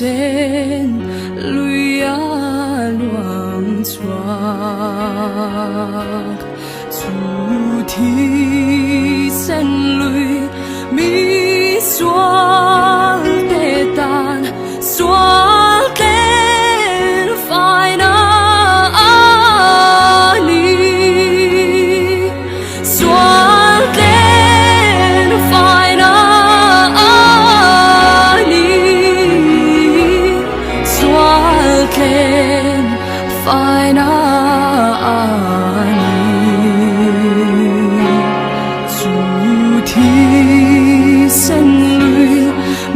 sen lui a luang chuak chu thi sen lui mi sual te tan sual ten phai na ani sual ten phai na ani sual ten phai na ani chu thi sen lui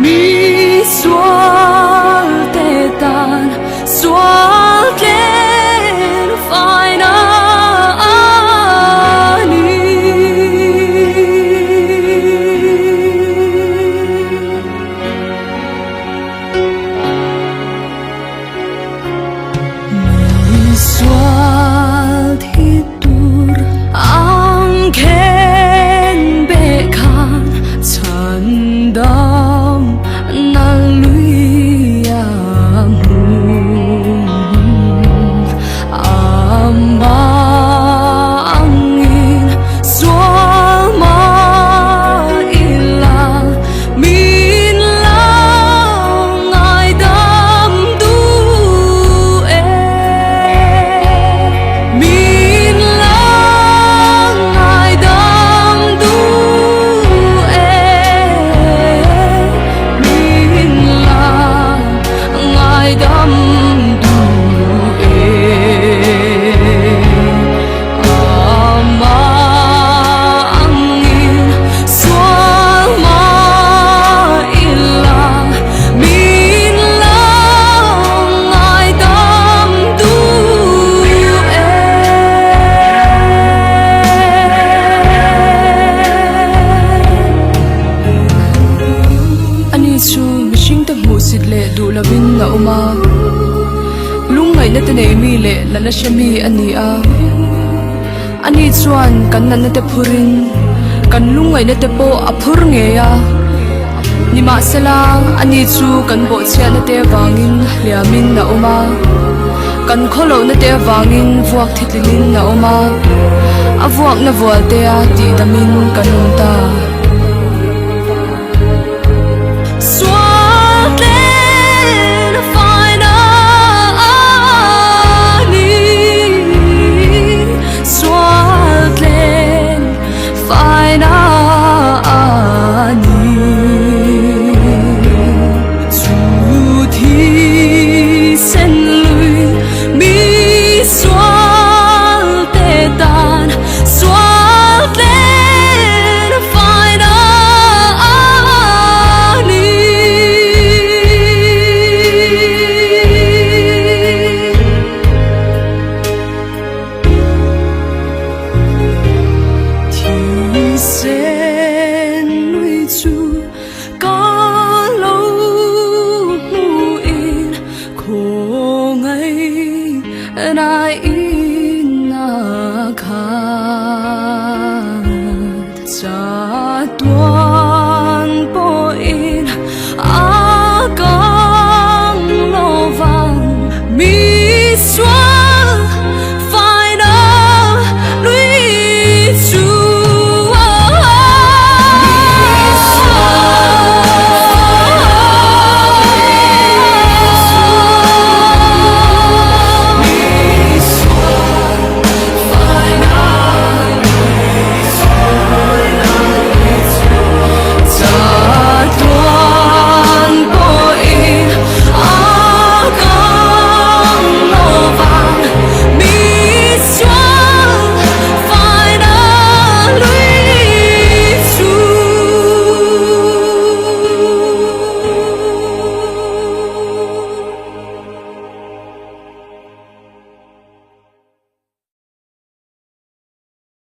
mi sual te tan sual ten phai na ani mi sual thi tur ang khen be khan chan dam na lui am amba angin sual ma ilang min lang ai dam du e min lang ai dam du e min lang ai dam du e ama angin sual ma ilang min lang ai dam du e ani chu mishing ta mu sit le du lavin na uma lungai na tane mi le lala shami ani a ani chuan kan nan na te phurin kan lungai na te po aphur nge ya nima selang ani chu kan bo chia na te wangin liamin na uma kan kholo na te wangin vuak thitlin na uma avuak na vual te a ti damin kanum ta